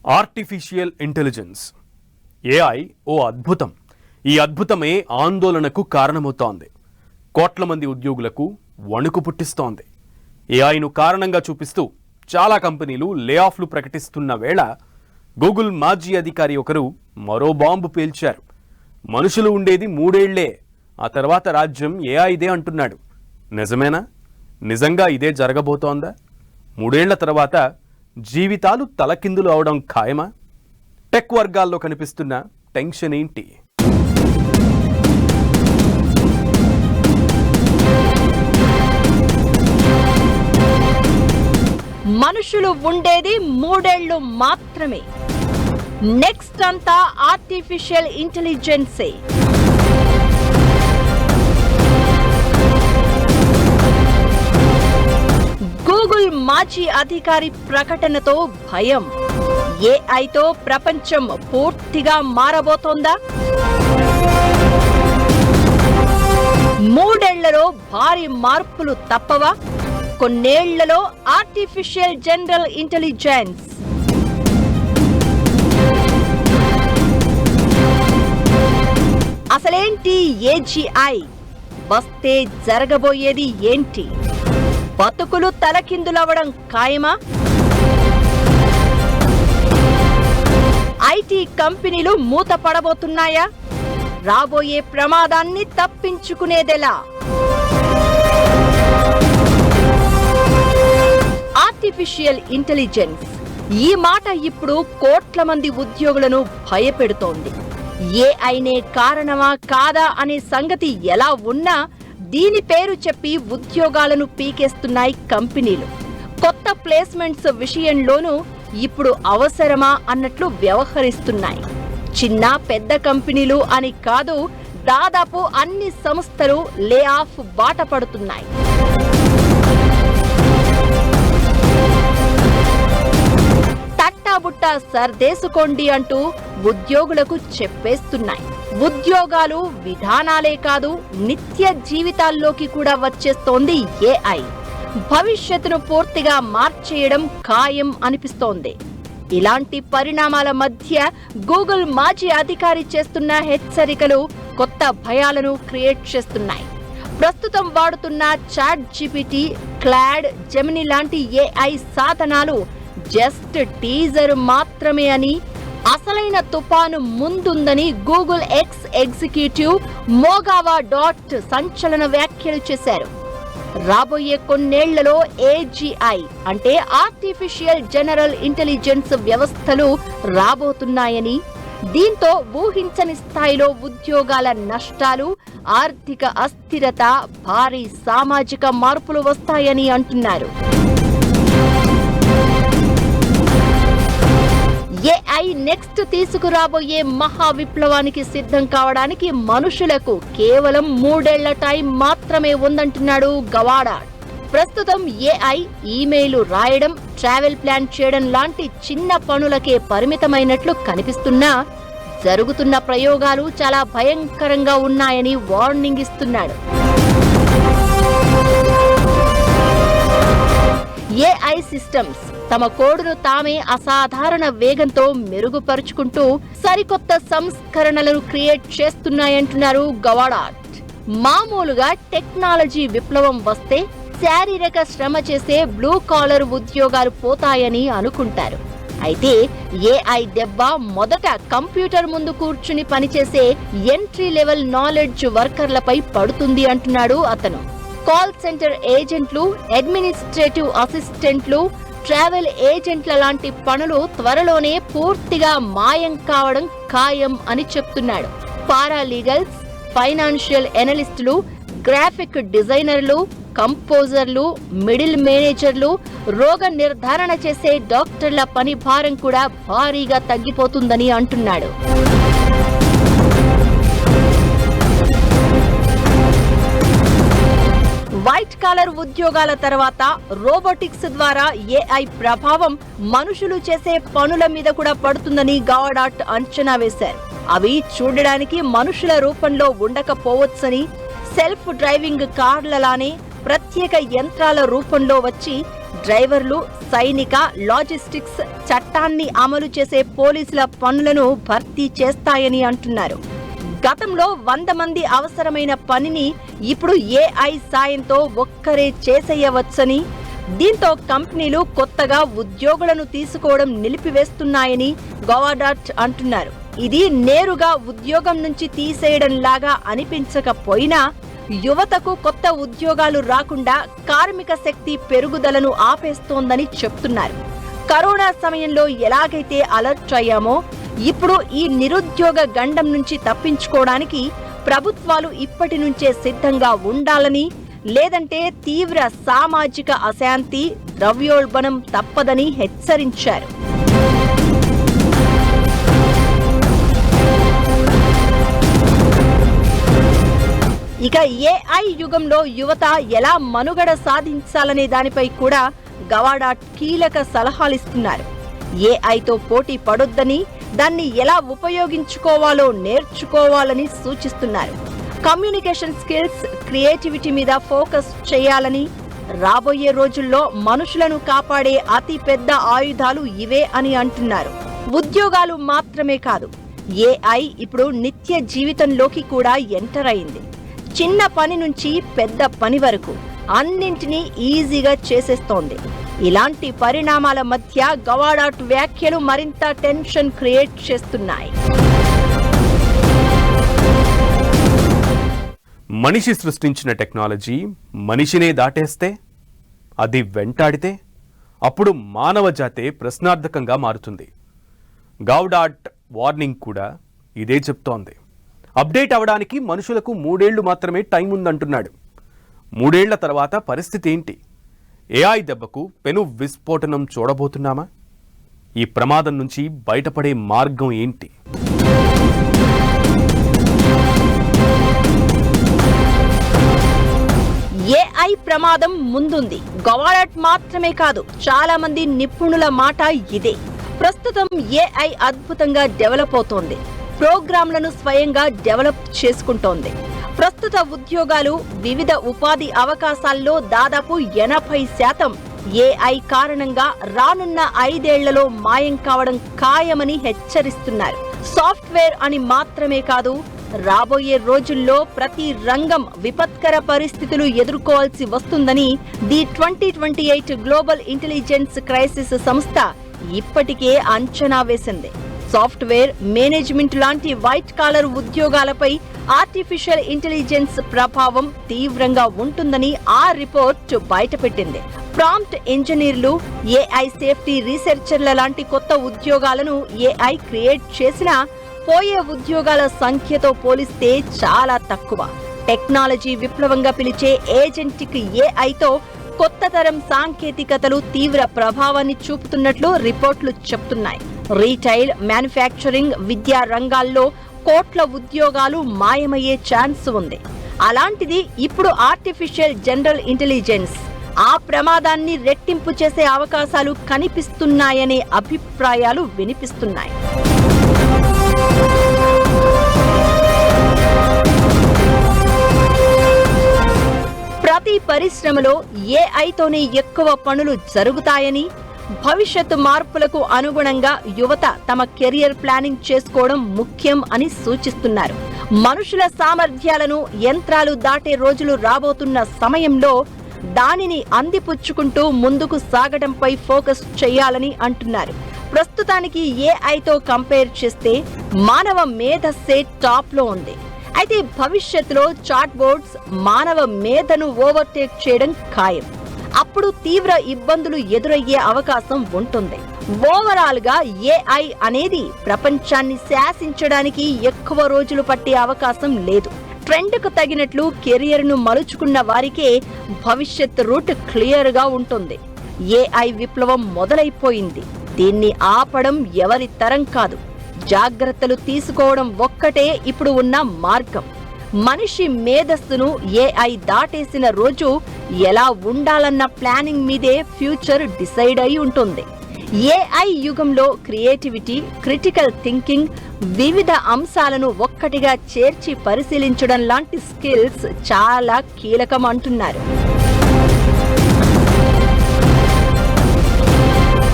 Artificial intelligence AI O అద్భుతం. ఈ అద్భుతమే ఆందోళనకు కారణమవుతోంది. కోట్ల మంది ఉద్యోగులకు వణుకు పుట్టిస్తోంది. ఏఐను కారణంగా చూపిస్తూ చాలా కంపెనీలు లే ఆఫ్లు ప్రకటిస్తున్న వేళ గూగుల్ మాజీ అధికారి ఒకరు మరో బాంబు పేల్చారు. మనుషులు ఉండేది 3 ఏళ్లే, ఆ తర్వాత రాజ్యం ఏఐదే అంటున్నాడు. నిజమేనా? నిజంగా ఇదే జరగబోతోందా? 3 ఏళ్ల తర్వాత జీవితాలు తలకిందులు అవడం ఖాయమా? టెక్ వర్గాల్లో కనిపిస్తున్న టెన్షన్ ఏంటి? మనుషులు ఉండేది 3 ఏళ్లు మాత్రమే. నెక్స్ట్ అంతా ఆర్టిఫిషియల్ ఇంటెలిజెన్సే. గూగుల్ మాజీ అధికారి ప్రకటనతో భయం. ఏఐతో ప్రపంచం పూర్తిగా మారబోతోందా? 3 ఏళ్లలో భారీ మార్పులు తప్పవా? కొన్నేళ్లలో ఆర్టిఫిషియల్ జనరల్ ఇంటెలిజెన్స్. అసలేంటి ఏజీఐ? వస్తే జరగబోయేది ఏంటి? బతుకులు తలకిందులవడం ఖాయమా? ఐటీ కంపెనీలు మూతపడబోతున్నాయా? రాబోయే ప్రమాదాన్ని తప్పించుకునేదెలా? ఆర్టిఫిషియల్ ఇంటెలిజెన్స్ ఈ మాట ఇప్పుడు కోట్ల మంది ఉద్యోగులను భయపెడుతోంది. ఏఐనే కారణమా కాదా అనే సంగతి ఎలా ఉన్నా దీని పేరు చెప్పి ఉద్యోగాలను పీకేస్తున్నాయి కంపెనీలు. కొత్త ప్లేస్మెంట్స్ విషయంలోనూ ఇప్పుడు అవసరమా అన్నట్లు వ్యవహరిస్తున్నాయి. చిన్న పెద్ద కంపెనీలు అని కాదు, దాదాపు అన్ని సంస్థలు లే ఆఫ్ బాట పడుతున్నాయి. తట్టాబుట్ట సర్దేసుకోండి అంటూ ఉద్యోగులకు చెప్పేస్తున్నాయి. ఉద్యోగాలు విధానాలే కాదు, నిత్య జీవితాల్లోకి కూడా వచ్చేస్తోంది ఏఐ. భవిష్యత్తును పూర్తిగా మార్చేయడం ఖాయం అనిపిస్తోంది. ఇలాంటి పరిణామాల మధ్య గూగుల్ మాజీ అధికారి చేస్తున్న హెచ్చరికలు కొత్త భయాలను క్రియేట్ చేస్తున్నాయి. ప్రస్తుతం వాడుతున్న చాట్ జీపీటీ, క్లాడ్, జెమిని లాంటి ఏఐ సాధనాలు జస్ట్ టీజర్ మాత్రమే అని, అసలైన తుఫాను ముందుందని గూగుల్ ఎక్స్ ఎగ్జిక్యూటివ్ మోగావా డాట్ సంచలన వ్యాఖ్యలు చేశారు. రాబోయే కొన్నేళ్లలో ఏజీఐ అంటే ఆర్టిఫిషియల్ జనరల్ ఇంటెలిజెన్స్ వ్యవస్థలు రాబోతున్నాయని, దీంతో ఊహించని స్థాయిలో ఉద్యోగాల నష్టాలు, ఆర్థిక అస్థిరత, భారీ సామాజిక మార్పులు వస్తాయని అంటున్నారు. ఏఐ నెక్స్ట్ తీసుకురాబోయే మహా విప్లవానికి సిద్ధం కావడానికి మనుషులకు కేవలం 3 ఏళ్ల టైం మాత్రమే ఉందంటున్నాడు గవాడాట్. ప్రస్తుతం ఏఐ ఈమెయిల్ రాయడం, ట్రావెల్ ప్లాన్ చేయడం లాంటి చిన్న పనులకే పరిమితమైనట్లు కనిపిస్తున్నా జరుగుతున్న ప్రయోగాలు చాలా భయంకరంగా ఉన్నాయని వార్నింగ్ ఇస్తున్నాడు. ఏఐ సిస్టమ్స్ తమ కోడ్ను తామే అసాధారణ వేగంతో మెరుగుపరుచుకుంటూ సరికొత్త సంస్కరణలను క్రియేట్ చేస్తున్నాయంటున్నారు గవాడాట్. మామూలుగా టెక్నాలజీ విప్లవం వస్తే శారీరక శ్రమ చేసే బ్లూ కాలర్ ఉద్యోగాలు పోతాయని అనుకుంటారు. అయితే ఏఐ దెబ్బ మొదట కంప్యూటర్ ముందు కూర్చుని పనిచేసే ఎంట్రీ లెవెల్ నాలెడ్జ్ వర్కర్లపై పడుతుంది అంటున్నాడు అతను. కాల్ సెంటర్ ఏజెంట్లు, అడ్మినిస్ట్రేటివ్ అసిస్టెంట్లు, ట్రావెల్ ఏజెంట్ల లాంటి పనులు త్వరలోనే పూర్తిగా మాయం కావడం ఖాయం అని చెప్తున్నాడు. పారాలీగల్స్, ఫైనాన్షియల్ ఎనలిస్టులు, గ్రాఫిక్ డిజైనర్లు, కంపోజర్లు, మిడిల్ మేనేజర్లు, రోగ నిర్ధారణ చేసే డాక్టర్ల పని భారం కూడా భారీగా తగ్గిపోతుందని అంటున్నాడు. వైట్ కాలర్ ఉద్యోగాల తర్వాత రోబోటిక్స్ ద్వారా ఏఐ ప్రభావం మనుషులు చేసే పనుల మీద కూడా పడుతుందని గవాడాట్ అంచనా వేశారు. అవి చూడడానికి మనుషుల రూపంలో ఉండకపోవచ్చని, సెల్ఫ్ డ్రైవింగ్ కార్లలానే ప్రత్యేక యంత్రాల రూపంలో వచ్చి డ్రైవర్లు సైనిక, లాజిస్టిక్స్, చట్టాన్ని అమలు చేసే పోలీసుల పనులను భర్తీ చేస్తాయని అంటున్నారు. గతంలో 100 మంది అవసరమైన పనిని ఇప్పుడు ఏఐ సాయంతో ఒక్కరే చేసేయవచ్చని, దీంతో కంపెనీలు కొత్తగా ఉద్యోగులను తీసుకోవడం నిలిపివేస్తున్నాయని గవాడాట్ అంటున్నారు. ఇది నేరుగా ఉద్యోగం నుంచి తీసేయడం లాగా అనిపించకపోయినా యువతకు కొత్త ఉద్యోగాలు రాకుండా కార్మిక శక్తి పెరుగుదలను ఆపేస్తోందని చెప్తున్నారు. కరోనా సమయంలో ఎలాగైతే అలర్ట్ అయ్యామో ఇప్పుడు ఈ నిరుద్యోగ గండం నుంచి తప్పించుకోవడానికి ప్రభుత్వాలు ఇప్పటి నుంచే సిద్ధంగా ఉండాలని, లేదంటే తీవ్ర సామాజిక అశాంతి, ద్రవ్యోల్బణం తప్పదని హెచ్చరించారు. ఇక ఏఐ యుగంలో యువత ఎలా మనుగడ సాధించాలనే దానిపై కూడా గవాడాట్ కీలక సలహాలిస్తున్నారు. ఏఐతో పోటీ పడొద్దని, దాన్ని ఎలా ఉపయోగించుకోవాలో నేర్చుకోవాలని సూచిస్తున్నారు. కమ్యూనికేషన్ స్కిల్స్, క్రియేటివిటీ మీద ఫోకస్ చేయాలని, రాబోయే రోజుల్లో మనుషులను కాపాడే అతి పెద్ద ఆయుధాలు ఇవే అని అంటున్నారు. ఉద్యోగాలు మాత్రమే కాదు, ఏఐ ఇప్పుడు నిత్య జీవితంలోకి కూడా ఎంటర్ అయింది. చిన్న పని నుంచి పెద్ద పని వరకు అన్నింటినీ ఈజీగా చేసేస్తోంది. ఇలాంటి పరిణామాల మధ్య గవాడాట్ వ్యాఖ్యలు మరింత టెన్షన్ క్రియేట్ చేస్తున్నాయి. మనిషి సృష్టించిన టెక్నాలజీ మనిషినే దాటేస్తే, అది వెంటాడితే, అప్పుడు మానవ జాతే ప్రశ్నార్థకంగా మారుతుంది. గవాడాట్ వార్నింగ్ కూడా ఇదే చెప్తోంది. అప్డేట్ అవడానికి మనుషులకు 3 ఏళ్లు మాత్రమే టైం ఉందంటున్నాడు. 3 ఏళ్ల తర్వాత పరిస్థితి ఏంటి? ఏఐ దెబ్బకు పెను విస్ఫోటనం చూడబోతున్నామా? ఈ ప్రమాదం నుంచి బయటపడే మార్గం ఏంటి? ఏఐ ప్రమాదం ముందుంది. గవాడాట్ మాత్రమే కాదు, చాలా మంది నిపుణుల మాట ఇదే. ప్రస్తుతం ఏఐ అద్భుతంగా డెవలప్ అవుతోంది. ప్రోగ్రాంలను స్వయంగా డెవలప్ చేసుకుంటోంది. ప్రస్తుత ఉద్యోగాలు, వివిధ ఉపాధి అవకాశాల్లో దాదాపు 80% ఏఐ కారణంగా రానున్న 5 ఏళ్లలో మాయం కావడం ఖాయమని హెచ్చరిస్తున్నారు. సాఫ్ట్వేర్ అని మాత్రమే కాదు, రాబోయే రోజుల్లో ప్రతి రంగం విపత్కర పరిస్థితులు ఎదుర్కోవాల్సి వస్తుందని ది 2028 గ్లోబల్ ఇంటెలిజెన్స్ క్రైసిస్ సంస్థ ఇప్పటికే అంచనా వేసింది. సాఫ్ట్వేర్, మేనేజ్మెంట్ లాంటి వైట్ కాలర్ ఉద్యోగాలపై ఆర్టిఫిషియల్ ఇంటెలిజెన్స్ ప్రభావం తీవ్రంగా ఉంటుందని ఆ రిపోర్ట్ బయటపెట్టింది. ప్రాంప్ట్ ఇంజనీర్లు, ఏఐ సేఫ్టీ రీసెర్చర్ల లాంటి కొత్త ఉద్యోగాలను ఏఐ క్రియేట్ చేసినా పోయే ఉద్యోగాల సంఖ్యతో పోలిస్తే చాలా తక్కువ. టెక్నాలజీ విప్లవంగా పిలిచే ఏజెంటిక్ ఏఐతో కొత్త తరం సాంకేతికతలు తీవ్ర ప్రభావాన్ని చూపుతున్నట్లు రిపోర్ట్లు చెప్తున్నాయి. రీటైల్, మ్యానుఫ్యాక్చరింగ్, విద్యా రంగాల్లో కోట్ల ఉద్యోగాలు మాయమయ్యే ఛాన్స్ ఉంది. అలాంటిది ఇప్పుడు ఆర్టిఫిషియల్ జనరల్ ఇంటెలిజెన్స్ ఆ ప్రమాదాన్ని రెట్టింపు చేసే అవకాశాలు కనిపిస్తున్నాయనే అభిప్రాయాలు వినిపిస్తున్నాయి. ప్రతి పరిశ్రమలో ఏఐతోనే ఎక్కువ పనులు జరుగుతాయని, భవిష్యత్తు మార్పులకు అనుగుణంగా యువత తమ కెరియర్ ప్లానింగ్ చేసుకోవడం ముఖ్యం అని సూచిస్తున్నారు. మనుషుల సామర్థ్యాలను యంత్రాలు దాటే రోజులు రాబోతున్న సమయంలో దానిని అందిపుచ్చుకుంటూ ముందుకు సాగడంపై ఫోకస్ చేయాలని అంటున్నారు. ప్రస్తుతానికి ఏఐతో కంపేర్ చేస్తే మానవ మేధస్సే టాప్ లో ఉంది. అయితే భవిష్యత్తులో చాట్ బోర్డ్స్ మానవ మేధను ఓవర్టేక్ చేయడం ఖాయం. అప్పుడు తీవ్ర ఇబ్బందులు ఎదురయ్యే అవకాశం ఉంటుంది. ఓవరాల్ గా ఏఐ అనేది ప్రపంచాన్ని శాసించడానికి ఎక్కువ రోజులు పట్టే అవకాశం లేదు. ట్రెండ్ కు తగినట్లు కెరియర్ ను మలుచుకున్న వారికే భవిష్యత్ రూట్ క్లియర్ గా ఉంటుంది. ఏఐ విప్లవం మొదలైపోయింది. దీన్ని ఆపడం ఎవరి తరం కాదు. జాగ్రత్తలు తీసుకోవడం ఒక్కటే ఇప్పుడు ఉన్న మార్గం. మనిషి మేధస్సును ఏఐ దాటేసిన రోజు ఎలా ఉండాలన్న ప్లానింగ్ మీదే ఫ్యూచర్ డిసైడ్ అయి ఉంటుంది. ఏఐ యుగంలో క్రియేటివిటీ, క్రిటికల్ థింకింగ్, వివిధ అంశాలను ఒక్కటిగా చేర్చి పరిశీలించడం లాంటి స్కిల్స్ చాలా కీలకం అంటున్నారు.